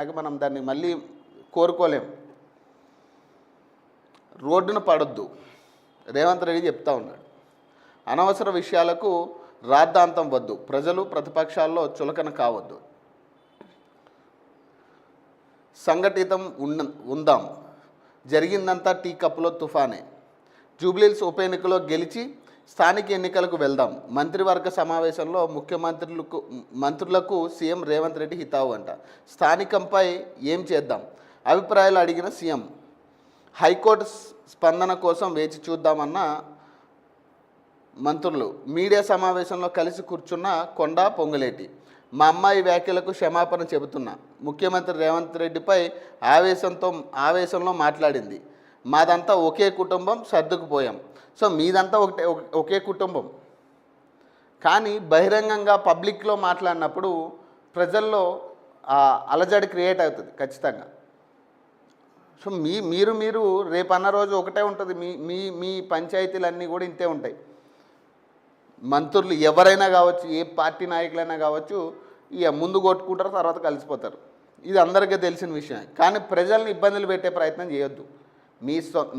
మనం దాన్ని మళ్ళీ కోరుకోలేం. రోడ్డున పడొద్దు రేవంత్ రెడ్డి చెప్తా ఉన్నాడు. అనవసర విషయాలకు రాద్ధాంతం వద్దు, ప్రజలు ప్రతిపక్షాల్లో చులకన కావద్దు, సంఘటితం ఉందాం, జరిగిందంతా టీ కప్పులో తుఫానే, జూబ్లీహిల్స్ ఉప ఎన్నికలో గెలిచి స్థానిక ఎన్నికలకు వెళ్దాం, మంత్రివర్గ సమావేశంలో మంత్రులకు సీఎం రేవంత్ రెడ్డి హితావు అంట. స్థానికంపై ఏం చేద్దాం అభిప్రాయాలు అడిగిన సీఎం. హైకోర్టు స్పందన కోసం వేచి చూద్దామన్న మంత్రులు. మీడియా సమావేశంలో కలిసి కూర్చున్న కొండా పొంగులేటి. మా అమ్మాయి వ్యాఖ్యలకు క్షమాపణ చెబుతున్నా, ముఖ్యమంత్రి రేవంత్ రెడ్డిపై ఆవేశంలో మాట్లాడింది. మాదంతా ఒకే కుటుంబం, సర్దుకుపోయాం. సో మీదంతా ఒకే కుటుంబం, కానీ బహిరంగంగా పబ్లిక్లో మాట్లాడినప్పుడు ప్రజల్లో అలజడి క్రియేట్ అవుతుంది ఖచ్చితంగా. సో మీరు రేపన్న రోజు ఒకటే ఉంటుంది. మీ పంచాయతీలన్నీ కూడా ఇంతే ఉంటాయి. మంత్రులు ఎవరైనా కావచ్చు, ఏ పార్టీ నాయకులైనా కావచ్చు, ఇక ముందు కొట్టుకుంటారు, తర్వాత కలిసిపోతారు. ఇది అందరికీ తెలిసిన విషయం. కానీ ప్రజల్ని ఇబ్బందులు పెట్టే ప్రయత్నం చేయొద్దు.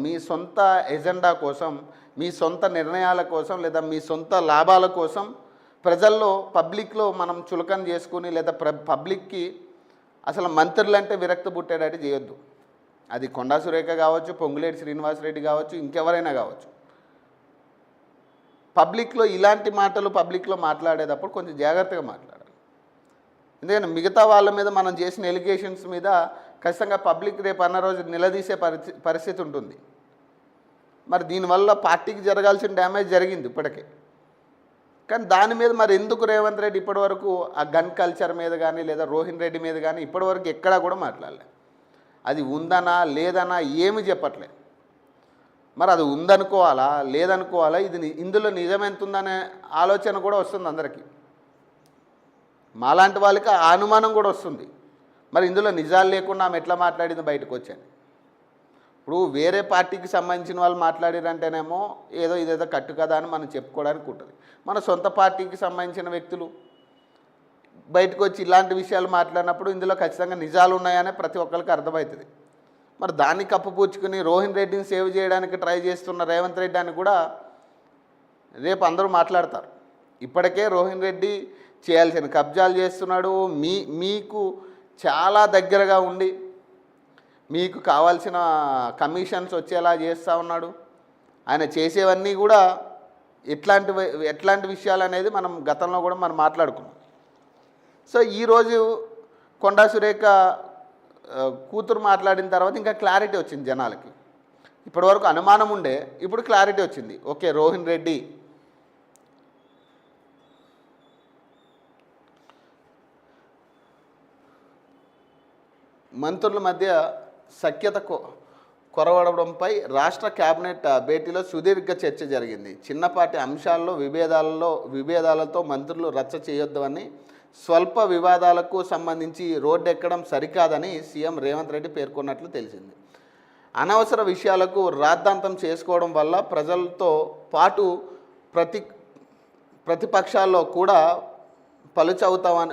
మీ సొంత ఎజెండా కోసం, మీ సొంత నిర్ణయాల కోసం, లేదా మీ సొంత లాభాల కోసం ప్రజల్లో పబ్లిక్లో మనం చులకన చేసుకుని, లేదా పబ్లిక్కి అసలు మంత్రులంటే విరక్తి పుట్టేటట్టు చేయొద్దు. అది కొండా సురేఖ కావచ్చు, పొంగులేటి శ్రీనివాసరెడ్డి కావచ్చు, ఇంకెవరైనా కావచ్చు. పబ్లిక్లో ఇలాంటి మాటలు పబ్లిక్లో మాట్లాడేటప్పుడు కొంచెం జాగ్రత్తగా మాట్లాడాలి. ఎందుకంటే మిగతా వాళ్ళ మీద మనం చేసిన ఎలిగేషన్స్ మీద ఖచ్చితంగా పబ్లిక్ రేపు అన్న రోజు నిలదీసే పరిస్థితి ఉంటుంది. మరి దీనివల్ల పార్టీకి జరగాల్సిన డ్యామేజ్ జరిగింది ఇప్పటికే. కానీ దాని మీద మరి ఎందుకు రేవంత్ రెడ్డి ఇప్పటివరకు ఆ గన్ కల్చర్ మీద కానీ, లేదా రోహిన్ రెడ్డి మీద కానీ ఇప్పటివరకు ఎక్కడా కూడా మాట్లాడలే. అది ఉందనా లేదనా ఏమి చెప్పట్లే. మరి అది ఉందనుకోవాలా లేదనుకోవాలా, ఇందులో నిజం ఎంత ఉందనే ఆలోచన కూడా వస్తుంది అందరికీ. మాలాంటి వాళ్ళకి ఆ అనుమానం కూడా వస్తుంది. మరి ఇందులో నిజాలు లేకుండా ఆమె ఎట్లా మాట్లాడింది బయటకు వచ్చాను. ఇప్పుడు వేరే పార్టీకి సంబంధించిన వాళ్ళు మాట్లాడారంటేనేమో ఇదేదో కట్టు కదా అని మనం చెప్పుకోవడానికి ఉంటుంది. మన సొంత పార్టీకి సంబంధించిన వ్యక్తులు బయటకు వచ్చి ఇలాంటి విషయాలు మాట్లాడినప్పుడు ఇందులో ఖచ్చితంగా నిజాలు ఉన్నాయనే ప్రతి ఒక్కరికి అర్థమవుతుంది. మరి దాన్ని కప్పుపూచుకుని రోహిన్ రెడ్డిని సేవ్ చేయడానికి ట్రై చేస్తున్న రేవంత్ రెడ్డి అని కూడా రేపు అందరూ మాట్లాడతారు. ఇప్పటికే రోహిన్ రెడ్డి చేయాల్సిన కబ్జాలు చేస్తున్నాడు, మీకు చాలా దగ్గరగా ఉండి మీకు కావాల్సిన కమిషన్స్ వచ్చేలా చేస్తూ ఉన్నాడు. ఆయన చేసేవన్నీ కూడా ఎట్లాంటి విషయాలు అనేది మనం గతంలో కూడా మనం మాట్లాడుకున్నాం. సో ఈరోజు కొండా సురేఖ కూతురు మాట్లాడిన తర్వాత ఇంకా క్లారిటీ వచ్చింది జనాలకి. ఇప్పటివరకు అనుమానం ఉండే, ఇప్పుడు క్లారిటీ వచ్చింది. ఓకే, రోహిన్ రెడ్డి మంత్రుల మధ్య సఖ్యత కొరవడంపై రాష్ట్ర కేబినెట్ భేటీలో సుదీర్ఘ చర్చ జరిగింది. చిన్నపాటి అంశాల్లో విభేదాలతో మంత్రులు రచ్చ చేయొద్దని, స్వల్ప వివాదాలకు సంబంధించి రోడ్డెక్కడం సరికాదని సీఎం రేవంత్ రెడ్డి పేర్కొన్నట్లు తెలిసింది. అనవసర విషయాలకు రాద్ధాంతం చేసుకోవడం వల్ల ప్రజలతో పాటు ప్రతిపక్షాల్లో కూడా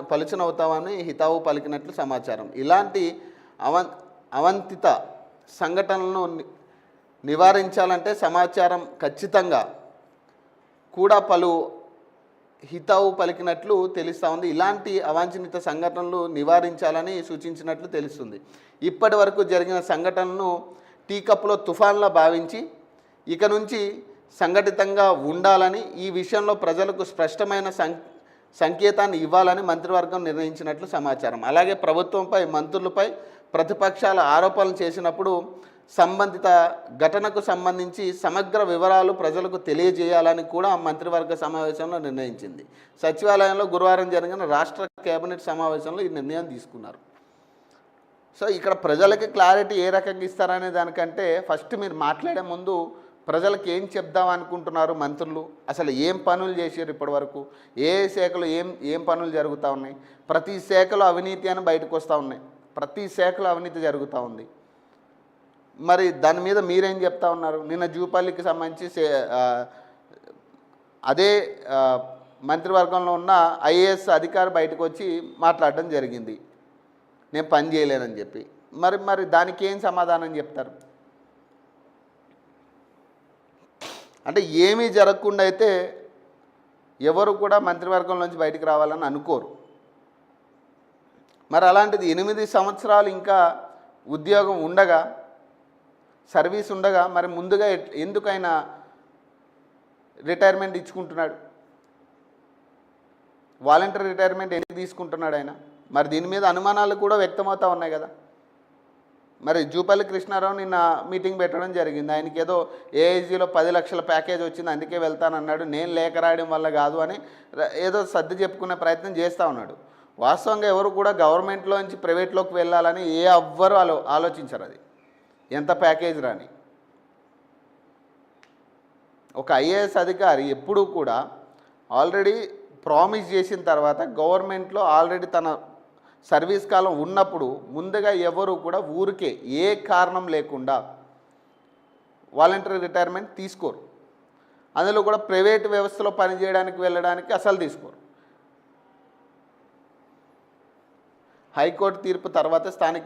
పలుచనవుతామని హితావు పలికినట్లు సమాచారం. ఇలాంటి అవంతిత సంఘటనలను నివారించాలంటే సమాచారం ఖచ్చితంగా కూడా హితావు పలికినట్లు తెలుస్తూ ఉంది. ఇలాంటి అవాంఛనీయ సంఘటనలు నివారించాలని సూచించినట్లు తెలుస్తుంది. ఇప్పటి వరకు జరిగిన సంఘటనలను టీ కప్పులో తుఫాన్లా భావించి ఇక నుంచి సంఘటితంగా ఉండాలని, ఈ విషయంలో ప్రజలకు స్పష్టమైన సంకేతాన్ని ఇవ్వాలని మంత్రివర్గం నిర్ణయించినట్లు సమాచారం. అలాగే ప్రభుత్వంపై మంత్రులపై ప్రతిపక్షాల ఆరోపణలు చేసినప్పుడు సంబంధిత ఘటనకు సంబంధించి సమగ్ర వివరాలు ప్రజలకు తెలియజేయాలని కూడా మంత్రివర్గ సమావేశంలో నిర్ణయించింది. సచివాలయంలో గురువారం జరిగిన రాష్ట్ర కేబినెట్ సమావేశంలో ఈ నిర్ణయం తీసుకున్నారు. సో ఇక్కడ ప్రజలకి క్లారిటీ ఏ రకంగా ఇస్తారనే దానికంటే ఫస్ట్ మీరు మాట్లాడే ముందు ప్రజలకు ఏం చెప్దాం అనుకుంటున్నారు మంత్రులు, అసలు ఏం పనులు చేశారు ఇప్పటివరకు, ఏ శాఖలో ఏం పనులు జరుగుతూ ఉన్నాయి, ప్రతి శాఖలో అవినీతి అని బయటకు వస్తూ ఉన్నాయి, ప్రతి శాఖలో అవినీతి జరుగుతూ ఉంది. మరి దాని మీద మీరేం చెప్తా ఉన్నారు? నిన్న జూపల్లికి సంబంధించి అదే మంత్రివర్గంలో ఉన్న ఐఏఎస్ అధికారి బయటకు వచ్చి మాట్లాడడం జరిగింది. నేను పని చేయలేనని చెప్పి. మరి దానికి ఏం సమాధానం చెప్తారు? అంటే ఏమీ జరగకుండా అయితే ఎవరు కూడా మంత్రివర్గం నుంచి బయటికి రావాలని అనుకోరు. మరి అలాంటిది 8 సంవత్సరాలు ఇంకా ఉద్యోగం ఉండగా, సర్వీస్ ఉండగా, మరి ముందుగా ఎందుకైనా రిటైర్మెంట్ ఇచ్చుకుంటున్నాడు? వాలంటరీ రిటైర్మెంట్ ఎందుకు తీసుకుంటున్నాడు ఆయన? మరి దీని మీద అనుమానాలు కూడా వ్యక్తమవుతూ ఉన్నాయి కదా. మరి జూపల్లి కృష్ణారావు నిన్న మీటింగ్ పెట్టడం జరిగింది. ఆయనకి ఏదో ఏఐజీలో 10 లక్షల ప్యాకేజ్ వచ్చింది, అందుకే వెళ్తానన్నాడు, నేను లేఖ రాయడం వల్ల కాదు అని ఏదో సర్ది చెప్పుకునే ప్రయత్నం చేస్తూ ఉన్నాడు. వాస్తవంగా ఎవరు కూడా గవర్నమెంట్లోంచి ప్రైవేట్లోకి వెళ్ళాలని ఎవ్వరు ఆలోచించరు. అది ఎంత ప్యాకేజ్ రాని. ఒక ఐఏఎస్ అధికారి ఎప్పుడూ కూడా ఆల్రెడీ ప్రామిస్ చేసిన తర్వాత గవర్నమెంట్లో ఆల్రెడీ తన సర్వీస్ కాలం ఉన్నప్పుడు ముందుగా ఎవరు కూడా ఊరికే ఏ కారణం లేకుండా వాలంటరీ రిటైర్మెంట్ తీసుకోరు. అందులో కూడా ప్రైవేట్ వ్యవస్థలో పనిచేయడానికి వెళ్ళడానికి అసలు తీసుకోరు. హైకోర్టు తీర్పు తర్వాత స్థానిక